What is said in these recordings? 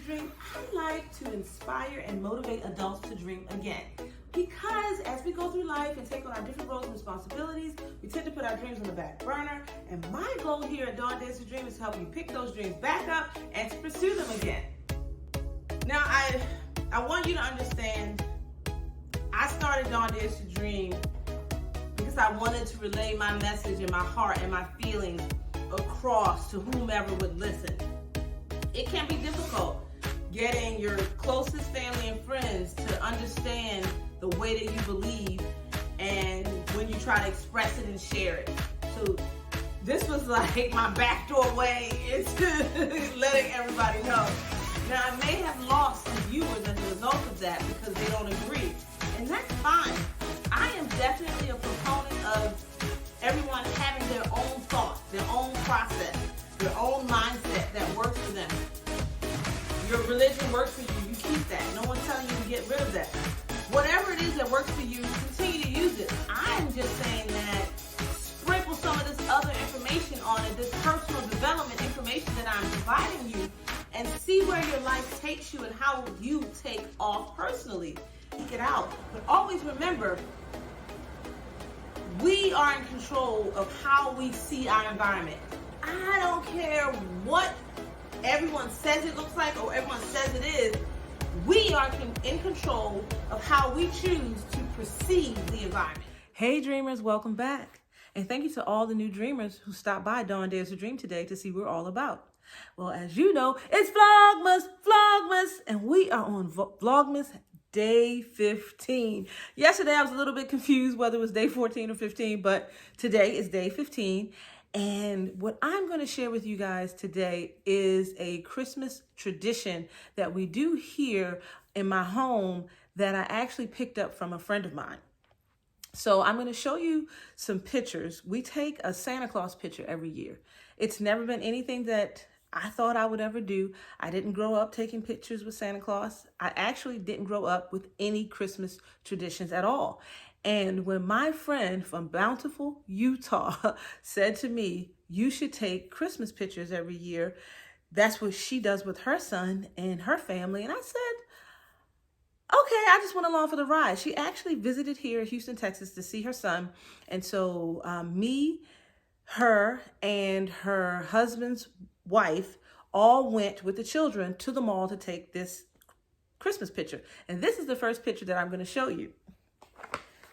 Dream, I like to inspire and motivate adults to dream again. Because as we go through life and take on our different roles and responsibilities, we tend to put our dreams on the back burner. And my goal here at DawnDares2Dream is to help you pick those dreams back up and to pursue them again. Now, I want you to understand, I started DawnDares2Dream because I wanted to relay my message and my heart and my feelings across to whomever would listen. It can be difficult getting your closest family and friends to understand the way that you believe and when you try to express it and share it. So this was like my backdoor way into letting everybody know. Now, I may have lost some viewers as a result of that because they don't agree, and that's fine. I am definitely a proponent of everyone having their own thoughts, their own process, their own mindset that works for them. Your religion works for you, you keep that. No one's telling you to get rid of that. Whatever it is that works for you, continue to use it. I'm just saying that sprinkle some of this other information on it, this personal development information that I'm providing you, and see where your life takes you and how you take off personally. Take it out. But always remember, we are in control of how we see our environment. I don't care what everyone says it looks like or everyone says it is. We are in control of how we choose to perceive the environment. Hey dreamers, welcome back. And thank you to all the new dreamers who stopped by DawnDares2Dream today to see what we're all about. Well, as you know, it's VLOGMAS, and we are on VLOGMAS day 15. Yesterday I was a little bit confused whether it was day 14 or 15, but today is day 15. And what I'm going to share with you guys today is a Christmas tradition that we do here in my home that I actually picked up from a friend of mine. So I'm going to show you some pictures. We take a Santa Claus picture every year. It's never been anything that I thought I would ever do. I didn't grow up taking pictures with Santa Claus. I actually didn't grow up with any Christmas traditions at all. And when my friend from Bountiful, Utah said to me, you should take Christmas pictures every year. That's what she does with her son and her family. And I said, okay, I just went along for the ride. She actually visited here in Houston, Texas to see her son. And so me, her, and her husband's wife all went with the children to the mall to take this Christmas picture. And this is the first picture that I'm going to show you.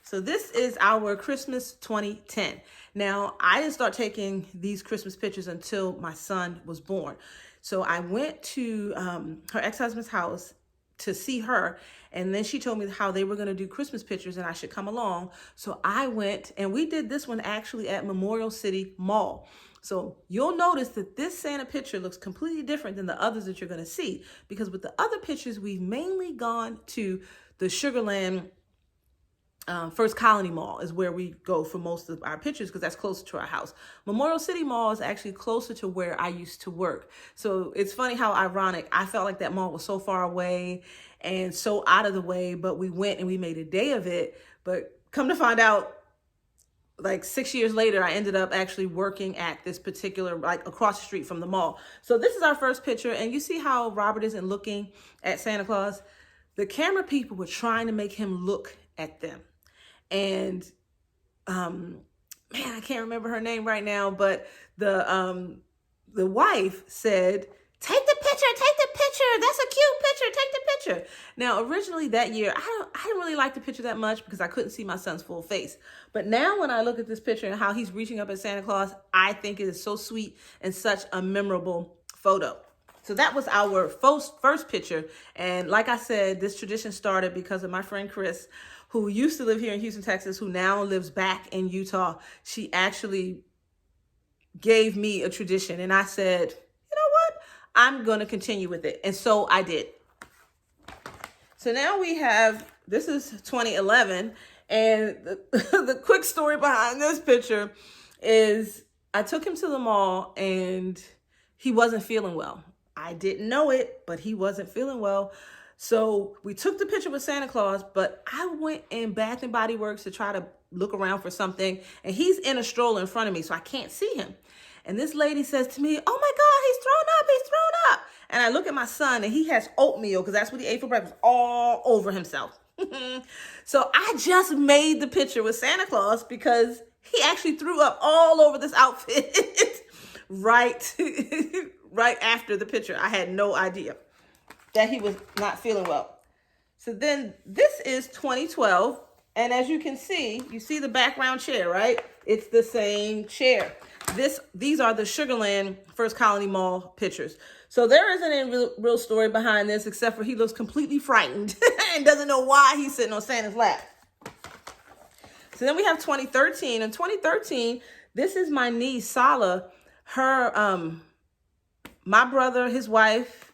So this is our Christmas 2010. Now, I didn't start taking these Christmas pictures until my son was born. So I went to her ex-husband's house to see her, and then she told me how they were going to do Christmas pictures and I should come along. So I went, and we did this one actually at Memorial City Mall. So you'll notice that this Santa picture looks completely different than the others that you're going to see, because with the other pictures, we've mainly gone to the Sugar Land First Colony Mall is where we go for most of our pictures because that's closer to our house. Memorial City Mall is actually closer to where I used to work. So it's funny how ironic. I felt like that mall was so far away and so out of the way, but we went and we made a day of it. But come to find out, like 6 years later, I ended up actually working at this particular, like across the street from the mall. So this is our first picture, and you see how Robert isn't looking at Santa Claus? The camera people were trying to make him look at them. And, man, I can't remember her name right now, but the wife said, take the picture, that's a cute picture, take the picture. Now, originally that year, I didn't really like the picture that much because I couldn't see my son's full face. But now when I look at this picture and how he's reaching up at Santa Claus, I think it is so sweet and such a memorable photo. So that was our first picture. And like I said, this tradition started because of my friend Chris, who used to live here in Houston, Texas, who now lives back in Utah. She actually gave me a tradition. And I said, you know what? I'm going to continue with it. And so I did. So now we have, this is 2011. And the quick story behind this picture is I took him to the mall and he wasn't feeling well. I didn't know it, but he wasn't feeling well. So we took the picture with Santa Claus, but I went in Bath and Body Works to try to look around for something, and he's in a stroller in front of me, so I can't see him. And this lady says to me, oh my God, he's thrown up. and I look at my son and he has oatmeal because that's what he ate for breakfast, all over himself. So I just made the picture with Santa Claus because he actually threw up all over this outfit right after the picture. I had no idea that he was not feeling well. So then this is 2012. And as you can see, you see the background chair, right? It's the same chair. These are the Sugarland First Colony Mall pictures. So there isn't any real story behind this, except for he looks completely frightened and doesn't know why he's sitting on Santa's lap. So then we have 2013. In 2013, this is my niece, Sala. Her, my brother, his wife,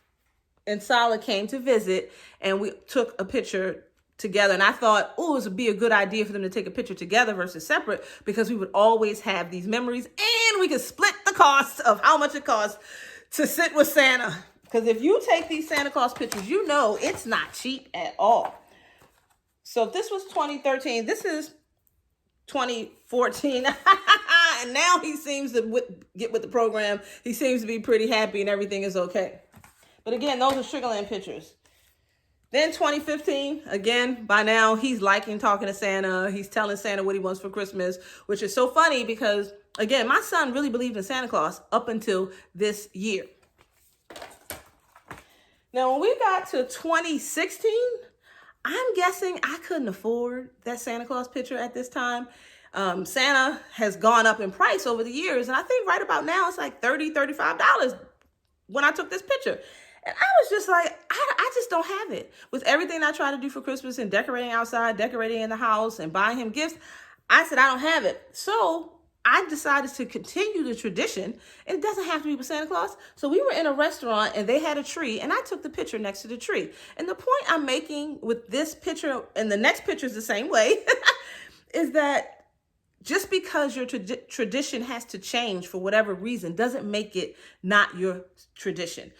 and Sala came to visit, and we took a picture together. And I thought, oh, it would be a good idea for them to take a picture together versus separate, because we would always have these memories and we could split the cost of how much it costs to sit with Santa. Because if you take these Santa Claus pictures, you know it's not cheap at all. So if this was 2013, this is 2014. And now he seems to get with the program. He seems to be pretty happy and everything is okay. But again, those are Sugarland pictures. Then 2015, again, by now, he's liking talking to Santa. He's telling Santa what he wants for Christmas, which is so funny because, again, my son really believed in Santa Claus up until this year. Now, when we got to 2016, I'm guessing I couldn't afford that Santa Claus picture at this time. Santa has gone up in price over the years, and I think right about now it's like $30, $35 when I took this picture. And I was just like, I just don't have it. With everything I try to do for Christmas and decorating outside, decorating in the house, and buying him gifts, I said I don't have it. So I decided to continue the tradition, and it doesn't have to be with Santa Claus. So we were in a restaurant, and they had a tree, and I took the picture next to the tree. And the point I'm making with this picture, and the next picture is the same way, is that just because your tradition has to change for whatever reason doesn't make it not your tradition.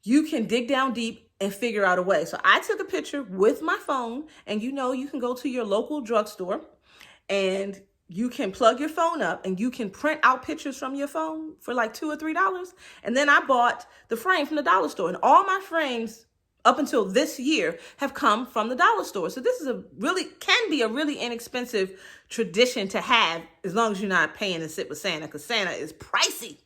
You can dig down deep and figure out a way. So I took a picture with my phone, and you know, you can go to your local drugstore and you can plug your phone up and you can print out pictures from your phone for like $2 or $3. And then I bought the frame from the dollar store, and all my frames up until this year have come from the dollar store. So this is can be a really inexpensive tradition to have, as long as you're not paying to sit with Santa, because Santa is pricey.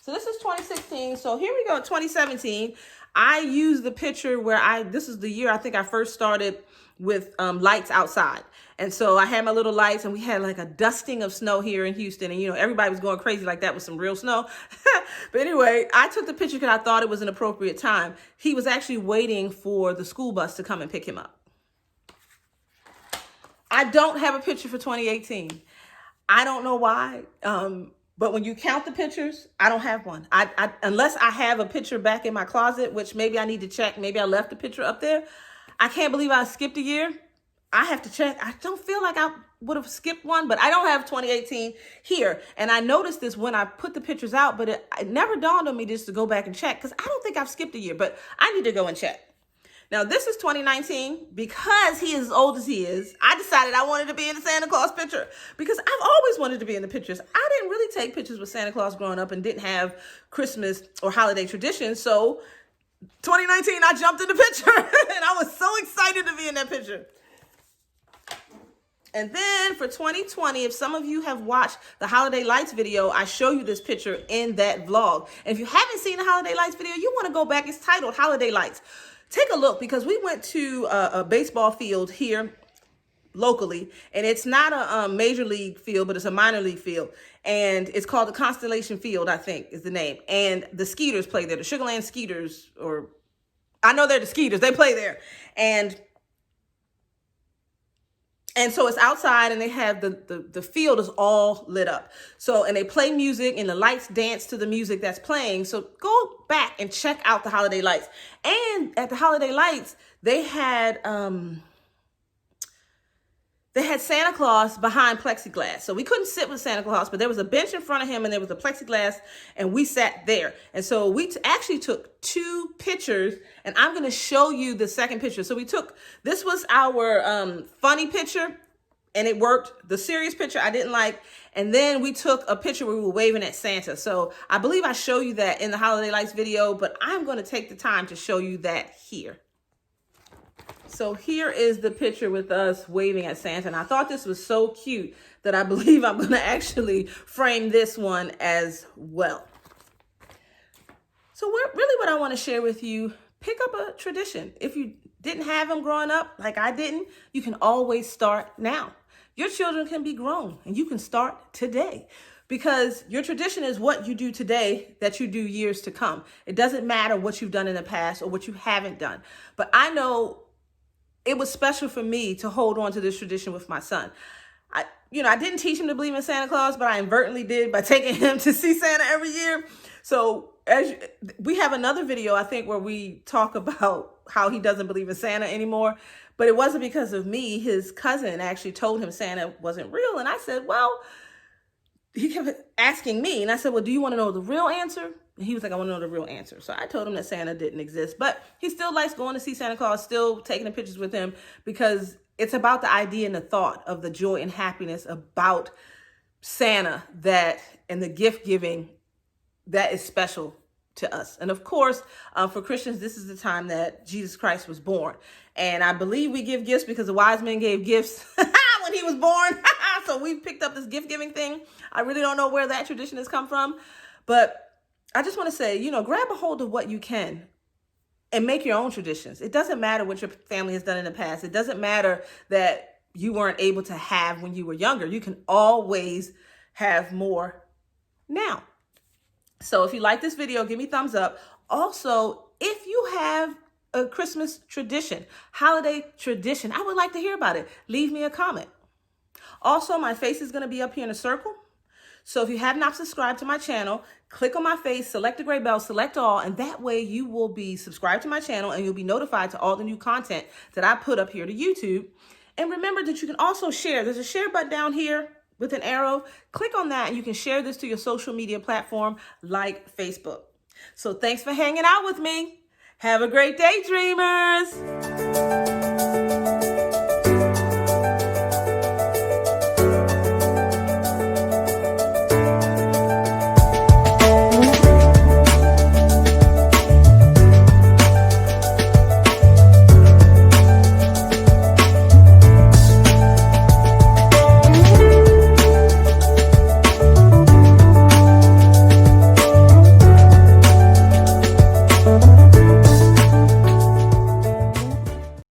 So this is 2016. So here we go, 2017. I used the picture where this is the year I think I first started with lights outside. And so I had my little lights, and we had like a dusting of snow here in Houston. And, you know, everybody was going crazy like that with some real snow. But anyway, I took the picture because I thought it was an appropriate time. He was actually waiting for the school bus to come and pick him up. I don't have a picture for 2018. I don't know why. But when you count the pictures, I don't have one. Unless I have a picture back in my closet, which maybe I need to check. Maybe I left a picture up there. I can't believe I skipped a year. I have to check. I don't feel like I would have skipped one, but I don't have 2018 here. And I noticed this when I put the pictures out, but it never dawned on me just to go back and check, because I don't think I've skipped a year, but I need to go and check. Now, this is 2019. Because he is as old as he is, I decided I wanted to be in the Santa Claus picture, because I've always wanted to be in the pictures. I didn't really take pictures with Santa Claus growing up and didn't have Christmas or holiday traditions. So 2019, I jumped in the picture and I was so excited to be in that picture. And then for 2020, if some of you have watched the Holiday Lights video, I show you this picture in that vlog. And if you haven't seen the Holiday Lights video, you want to go back. It's titled Holiday Lights. Take a look, because we went to a baseball field here locally, and it's not a major league field, but it's a minor league field. And it's called the Constellation Field, I think is the name. And the Skeeters play there, the Sugarland Skeeters, or I know they're the Skeeters, they play there. And so it's outside, and they have the field is all lit up. So, and they play music, and the lights dance to the music that's playing. So go back and check out the Holiday Lights. And at the Holiday Lights, they had Santa Claus behind plexiglass. So we couldn't sit with Santa Claus, but there was a bench in front of him, and there was a plexiglass, and we sat there. And so we actually took 2 pictures, and I'm going to show you the second picture. So this was our funny picture. and it worked. The serious picture I didn't like. And then we took a picture where we were waving at Santa. So I believe I show you that in the Holiday Lights video, but I'm going to take the time to show you that here. So here is the picture with us waving at Santa. And I thought this was so cute that I believe I'm going to actually frame this one as well. So really what I want to share with you, pick up a tradition. If you didn't have them growing up like I didn't, you can always start now. Your children can be grown and you can start today, because your tradition is what you do today that you do years to come. It doesn't matter what you've done in the past or what you haven't done. But I know it was special for me to hold on to this tradition with my son. I didn't teach him to believe in Santa Claus, but I inadvertently did by taking him to see Santa every year. So we have another video, I think, where we talk about how he doesn't believe in Santa anymore. But it wasn't because of me. His cousin actually told him Santa wasn't real. And I said, well, he kept asking me. And I said, well, do you want to know the real answer? And he was like, I want to know the real answer. So I told him that Santa didn't exist. But he still likes going to see Santa Claus, still taking the pictures with him, because it's about the idea and the thought of the joy and happiness about Santa and the gift giving that is special to us. And of course, for Christians, this is the time that Jesus Christ was born. And I believe we give gifts because the wise men gave gifts when he was born. So we picked up this gift giving thing. I really don't know where that tradition has come from, but I just want to say, grab a hold of what you can and make your own traditions. It doesn't matter what your family has done in the past. It doesn't matter that you weren't able to have when you were younger. You can always have more now. So if you like this video, give me a thumbs up. Also, if you have a Christmas tradition, holiday tradition, I would like to hear about it. Leave me a comment. Also, my face is going to be up here in a circle. So if you have not subscribed to my channel, click on my face, select the gray bell, select all, and that way you will be subscribed to my channel and you'll be notified to all the new content that I put up here to YouTube. And remember that you can also share. There's a share button down here with an arrow. Click on that and you can share this to your social media platform like Facebook. So thanks for hanging out with me. Have a great day, dreamers.